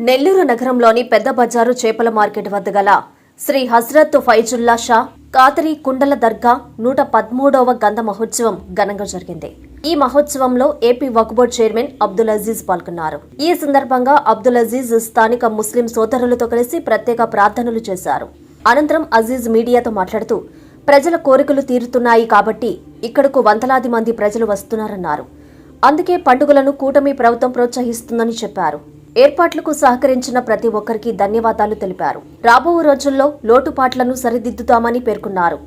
నెల్లూరు నగరంలోని పెద్ద బజారు చేపల మార్కెట్ వద్ద గల శ్రీ హజ్రత్ ఫైజుల్లా షా కాదరీ కుండల దర్గా 113వ గంధ మహోత్సవం ఘనంగా జరిగింది. ఈ మహోత్సవంలో ఏపీ వక్ఫ్ బోర్డు చైర్మన్ అబ్దుల్ అజీజ్ పాల్గొన్నారు. ఈ సందర్భంగా అబ్దుల్ అజీజ్ స్థానిక ముస్లిం సోదరులతో కలిసి ప్రత్యేక ప్రార్థనలు చేశారు. అనంతరం అజీజ్ మీడియాతో మాట్లాడుతూ ప్రజల కోరికలు తీరుతున్నాయి కాబట్టి ఇక్కడకు వందలాది మంది ప్రజలు వస్తున్నారన్నారు. అందుకే పండుగలను కూటమి ప్రభుత్వం ప్రోత్సహిస్తుందని చెప్పారు. ఏర్పాట్లకు సహకరించిన ప్రతి ఒక్కరికి ధన్యవాదాలు తెలిపారు. రాబో రోజుల్లో లోటుపాట్లను సరిదిద్దుతామని పేర్కొన్నారు.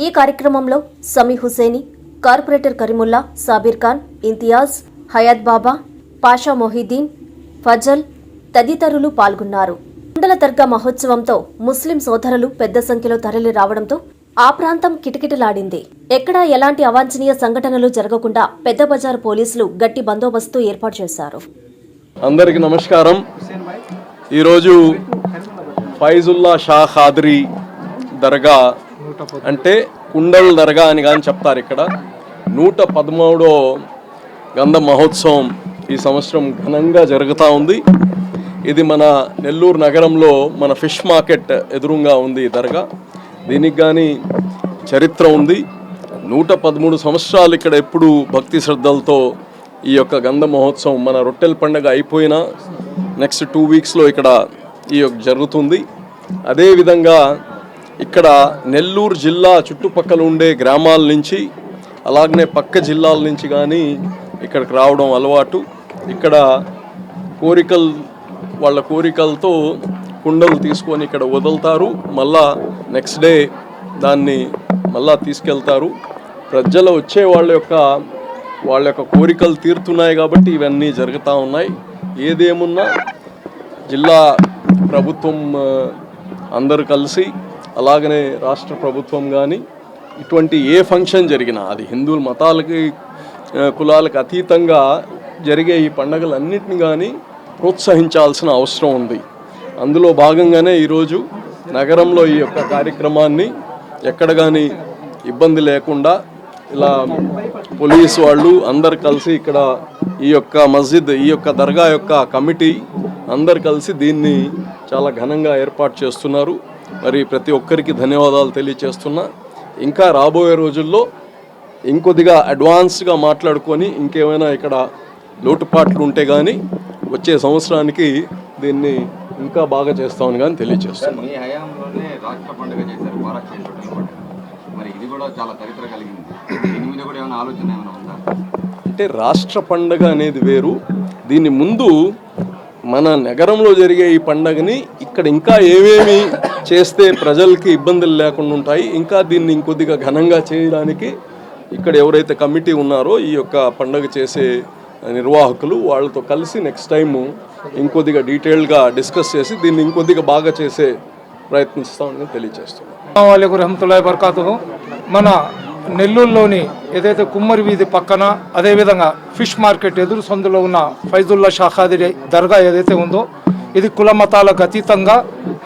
ఈ కార్యక్రమంలో సమీ హుసేని, కార్పొరేటర్ కరీముల్లా, సాబిర్ ఖాన్, ఇంతియాజ్, హయాత్ బాబా, పాషా మొహిద్దీన్, ఫజల్ తదితరులు పాల్గొన్నారు. కుండల దర్గా మహోత్సవంతో ముస్లిం సోదరులు పెద్ద సంఖ్యలో తరలి రావడంతో ఆ ప్రాంతం కిటకిటలాడింది. ఎక్కడా ఎలాంటి అవాంఛనీయ సంఘటనలు జరగకుండా పెద్ద బజారు పోలీసులు గట్టి బందోబస్తు ఏర్పాటు చేశారు. అందరికీ నమస్కారం. ఈరోజు ఫైజుల్లా షా ఖాదరీ దర్గా అంటే కుండల్ దర్గా అని కానీ చెప్తారు. ఇక్కడ 113వ గంధ మహోత్సవం ఈ సంవత్సరం ఘనంగా జరుగుతూ ఉంది. ఇది మన నెల్లూరు నగరంలో మన ఫిష్ మార్కెట్ ఎదురుగా ఉంది ఈ దర్గా. దీనికి కానీ చరిత్ర ఉంది. 113 సంవత్సరాలు ఇక్కడ ఎప్పుడు భక్తి శ్రద్ధలతో ఈ యొక్క గంధ మహోత్సవం మన రొట్టెల పండుగ అయిపోయినా నెక్స్ట్ 2 వీక్స్లో ఇక్కడ ఈ యొక్క జరుగుతుంది. అదేవిధంగా ఇక్కడ నెల్లూరు జిల్లా చుట్టుపక్కల ఉండే గ్రామాల నుంచి అలాగనే పక్క జిల్లాల నుంచి కానీ ఇక్కడికి రావడం అలవాటు. ఇక్కడ వాళ్ళ కోరికలతో కుండలు తీసుకొని ఇక్కడ వదులుతారు. మళ్ళా నెక్స్ట్ డే దాన్ని మళ్ళా తీసుకెళ్తారు. ప్రజలు వచ్చే వాళ్ళ యొక్క కోరికలు తీరుతున్నాయి కాబట్టి ఇవన్నీ జరుగుతూ ఉన్నాయి. ఏదేమున్నా జిల్లా ప్రభుత్వం అందరూ కలిసి అలాగనే రాష్ట్ర ప్రభుత్వం కానీ ఇటువంటి ఏ ఫంక్షన్ జరిగినా అది హిందువుల మతాలకి కులాలకు అతీతంగా జరిగే ఈ పండుగలన్నింటినీ కానీ ప్రోత్సహించాల్సిన అవసరం ఉంది. అందులో భాగంగానే ఈరోజు నగరంలో ఈ యొక్క కార్యక్రమాన్ని ఎక్కడ కానీ ఇబ్బంది లేకుండా ఇలా పోలీసు వాళ్ళు అందరు కలిసి ఇక్కడ ఈ యొక్క మస్జిద్ ఈ యొక్క దర్గా యొక్క కమిటీ అందరు కలిసి దీన్ని చాలా ఘనంగా ఏర్పాటు చేస్తున్నారు. మరి ప్రతి ఒక్కరికి ధన్యవాదాలు తెలియచేస్తున్నా. ఇంకా రాబోయే రోజుల్లో ఇంకొద్దిగా అడ్వాన్స్గా మాట్లాడుకొని ఇంకేమైనా ఇక్కడ లోటుపాట్లు ఉంటే కానీ వచ్చే సంవత్సరానికి దీన్ని ఇంకా బాగా చేస్తామని కానీ తెలియజేస్తున్నాం. అంటే రాష్ట్ర పండుగ అనేది వేరు. దీని ముందు మన నగరంలో జరిగే ఈ పండుగని ఇక్కడ ఇంకా ఏమేమి చేస్తే ప్రజలకి ఇబ్బందులు లేకుండా ఉంటాయి, ఇంకా దీన్ని ఇంకొద్దిగా ఘనంగా చేయడానికి ఇక్కడ ఎవరైతే కమిటీ ఉన్నారో ఈ యొక్క పండుగ చేసే నిర్వాహకులు వాళ్ళతో కలిసి నెక్స్ట్ టైము ఇంకొద్దిగా డీటెయిల్గా డిస్కస్ చేసి దీన్ని ఇంకొద్దిగా బాగా చేసే ప్రయత్నిస్తామని తెలియజేస్తున్నాం. అస్సలాము వరహమతుల్లాహి వబరకాతుహు. మన నెల్లూరులోని ఏదైతే కుమ్మరి వీధి పక్కన అదేవిధంగా ఫిష్ మార్కెట్ ఎదురు సందులో ఉన్న ఫైజుల్లా షా ఖాదరీ దర్గా ఏదైతే ఉందో ఇది కుల మతాలకు అతీతంగా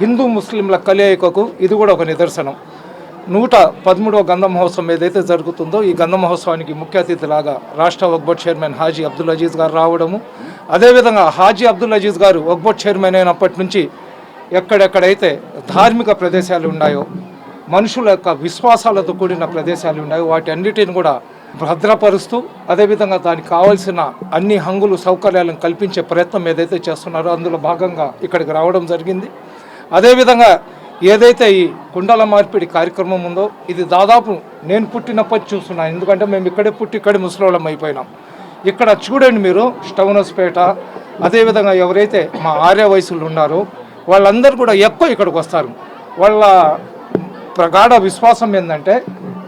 హిందూ ముస్లింల కలయికకు ఇది కూడా ఒక నిదర్శనం. 113వ గంధ మహోత్సవం ఏదైతే జరుగుతుందో ఈ గంధ మహోత్సవానికి ముఖ్య అతిథిలాగా రాష్ట్ర వక్ఫ్ బోర్డు చైర్మన్ హాజీ అబ్దుల్ అజీజ్ గారు రావడము, అదేవిధంగా హాజీ అబ్దుల్ అజీజ్ గారు వక్ఫ్ బోర్డు చైర్మన్ అయినప్పటి నుంచి ఎక్కడెక్కడైతే ధార్మిక ప్రదేశాలు ఉన్నాయో మనుషుల యొక్క విశ్వాసాలతో కూడిన ప్రదేశాలు ఉన్నాయో వాటి అన్నిటిని కూడా భద్రపరుస్తూ అదేవిధంగా దానికి కావాల్సిన అన్ని హంగులు సౌకర్యాలను కల్పించే ప్రయత్నం ఏదైతే చేస్తున్నారో అందులో భాగంగా ఇక్కడికి రావడం జరిగింది. అదేవిధంగా ఏదైతే ఈ కుండల మార్పిడి కార్యక్రమం ఉందో ఇది దాదాపు నేను పుట్టినప్పటి చూస్తున్నాను. ఎందుకంటే మేము ఇక్కడే పుట్టి ఇక్కడే ముసలోళ్ళం అయిపోయినాం. ఇక్కడ చూడండి మీరు స్టౌనస్పేట అదేవిధంగా ఎవరైతే మా ఆర్య వయసులు ఉన్నారో వాళ్ళందరూ కూడా ఎక్కువ ఇక్కడికి వస్తారు. వాళ్ళ ప్రగాఢ విశ్వాసం ఏంటంటే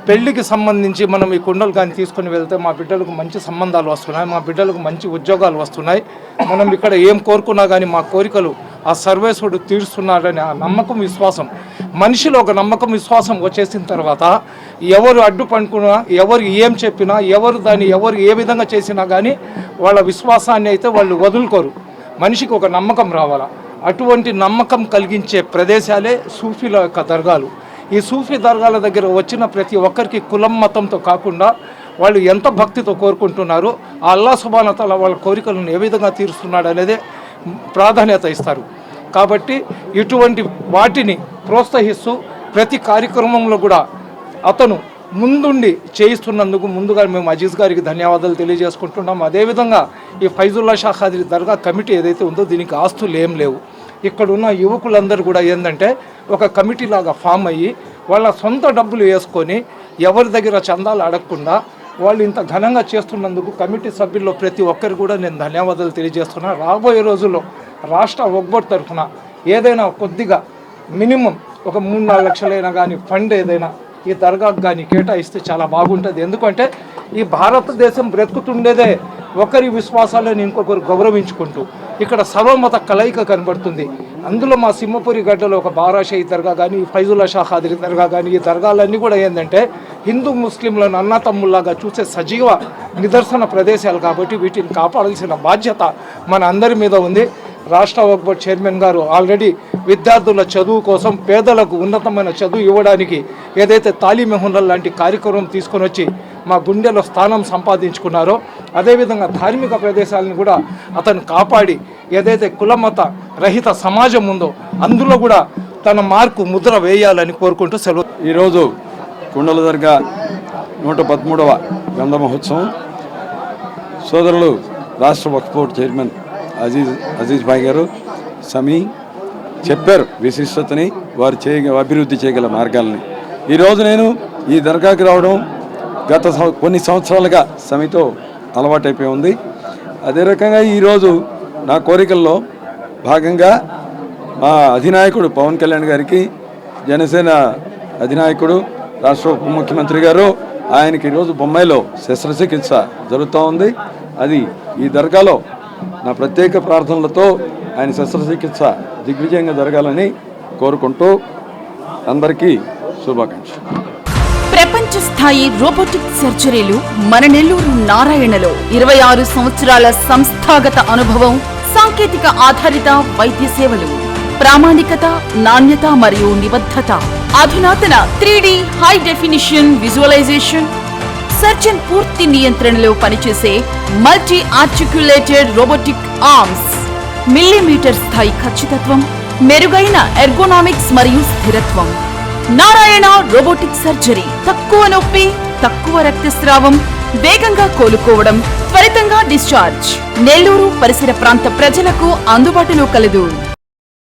పెళ్లికి సంబంధించి మనం ఈ కుండలు కానీ తీసుకొని వెళ్తే మా బిడ్డలకు మంచి సంబంధాలు వస్తున్నాయి, మా బిడ్డలకు మంచి ఉద్యోగాలు వస్తున్నాయి, మనం ఇక్కడ ఏం కోరుకున్నా కానీ మా కోరికలు ఆ సర్వేశ్వరుడు తీరుస్తున్నాడని ఆ నమ్మకం విశ్వాసం మనిషిలో ఒక నమ్మకం విశ్వాసం వచ్చేసిన తర్వాత ఎవరు అడ్డుపడుకున్నా ఎవరు ఏం చెప్పినా ఎవరు ఏ విధంగా చేసినా కానీ వాళ్ళ విశ్వాసాన్ని అయితే వాళ్ళు వదులుకోరు. మనిషికి ఒక నమ్మకం రావాలా. అటువంటి నమ్మకం కలిగించే ప్రదేశాలే సూఫీల యొక్క దర్గాలు. ఈ సూఫీ దర్గాల దగ్గర వచ్చిన ప్రతి ఒక్కరికి కులం మతంతో కాకుండా వాళ్ళు ఎంత భక్తితో కోరుకుంటున్నారో ఆ అల్లాహ్ సుబ్హానహు వ తఆలా వాళ్ళ కోరికలను ఏ విధంగా తీరుస్తున్నాడు అనేది ప్రాధాన్యత ఇస్తారు. కాబట్టి ఇటువంటి వాటిని ప్రోత్సహిస్తూ ప్రతి కార్యక్రమంలో కూడా అతను ముందుండి చేయిస్తున్నందుకు ముందుగా మేము అజీజ్ గారికి ధన్యవాదాలు తెలియజేసుకుంటున్నాం. అదేవిధంగా ఈ ఫైజుల్లా షా ఖాద్రీ దర్గా కమిటీ ఏదైతే ఉందో దీనికి ఆస్తులు ఏం లేవు. ఇక్కడున్న యువకులందరూ కూడా ఏంటంటే ఒక కమిటీ లాగా ఫామ్ అయ్యి వాళ్ళ సొంత డబ్బులు వేసుకొని ఎవరి దగ్గర చందాలు అడగకుండా వాళ్ళు ఇంత ఘనంగా చేస్తున్నందుకు కమిటీ సభ్యుల్లో ప్రతి ఒక్కరు కూడా నేను ధన్యవాదాలు తెలియజేస్తున్నాను. రాబోయే రోజుల్లో రాష్ట్ర వక్బోర్డ్ తరఫున ఏదైనా కొద్దిగా మినిమం ఒక 3-4 లక్షలైనా కానీ ఫండ్ ఏదైనా ఈ దర్గాకు కానీ కేటాయిస్తే చాలా బాగుంటుంది. ఎందుకంటే ఈ భారతదేశం బ్రతుకుతుండేదే ఒకరి విశ్వాసాలను ఇంకొకరు గౌరవించుకుంటూ ఇక్కడ సర్వమత కలయిక కనబడుతుంది. అందులో మా సింహపురి గడ్డలో ఒక బారాషాహి దర్గా కానీ ఫైజుల్లా షా ఖాద్రీ దర్గా కానీ ఈ దర్గాలన్నీ కూడా ఏంటంటే హిందూ ముస్లింలను అన్నతమ్ముల్లాగా చూసే సజీవ నిదర్శన ప్రదేశాలు. కాబట్టి వీటిని కాపాడాల్సిన బాధ్యత మన అందరి మీద ఉంది. రాష్ట్ర వక్ఫ్ బోర్డ్ చైర్మన్ గారు ఆల్రెడీ విద్యార్థుల చదువు కోసం పేదలకు ఉన్నతమైన చదువు ఇవ్వడానికి ఏదైతే తాలీమ్ హునర్ లాంటి కార్యక్రమం తీసుకొని వచ్చి మా గుండెలో స్థానం సంపాదించుకున్నారో అదేవిధంగా ధార్మిక ప్రదేశాలను కూడా అతను కాపాడి ఏదైతే కులమత రహిత సమాజం ఉందో అందులో కూడా తన మార్కు ముద్ర వేయాలని కోరుకుంటూ సెలవు. ఈరోజు కుండల దర్గా 113వ గంధ మహోత్సవం సోదరులు రాష్ట్ర వక్ఫ్ బోర్డ్ చైర్మన్ అజీజ్ భాయ్ గారు సమీ చెప్పారు విశిష్టతని, వారు అభివృద్ధి చేయగల మార్గాలని. ఈరోజు నేను ఈ దర్గాకి రావడం గత కొన్ని సంవత్సరాలుగా సమీతో అలవాటైపోయి ఉంది. అదే రకంగా ఈరోజు నా కోరికల్లో భాగంగా మా అధినాయకుడు పవన్ కళ్యాణ్ గారికి, జనసేన అధినాయకుడు రాష్ట్ర ఉప ముఖ్యమంత్రి గారు ఆయనకి ఈరోజు బొంబాయిలో శస్త్రచికిత్స జరుగుతూ ఉంది. అది ఈ దర్గాలో నా ప్రత్యేక ప్రార్థనలతో ఆయన శస్త్రచికిత్స దిగ్విజయంగా జరగాలని కోరుకుంటూ అందరికీ శుభాకాంక్షలు. ప్రపంచ స్థాయి రోబోటిక్ సర్జరీలు మన నెల్లూరు నారాయణలో 26 సంవత్సరాల సంస్థాగత అనుభవం, సాంకేతిక ఆధారిత వైద్య సేవలు, ప్రామాణికత, నాణ్యత మరియు నిబద్ధత, అధునాతన 3D high definition visualisation, surgeon పూర్తి నియంత్రణలో పనిచేసే multi articulated robotic arms, millimetre స్థాయి ఖచ్చితత్వం, మెరుగైన ఎర్గోనామిక్స్ మరియు స్థిరత్వం. Narayana robotic surgery. తక్కువ నొప్పి, తక్కువ రక్తస్రావం, వేగంగా కోలుకోవడం, త్వరితంగా డిశ్చార్జ్. నెల్లూరు పరిసర ప్రాంత ప్రజలకు అందుబాటులో కలదు.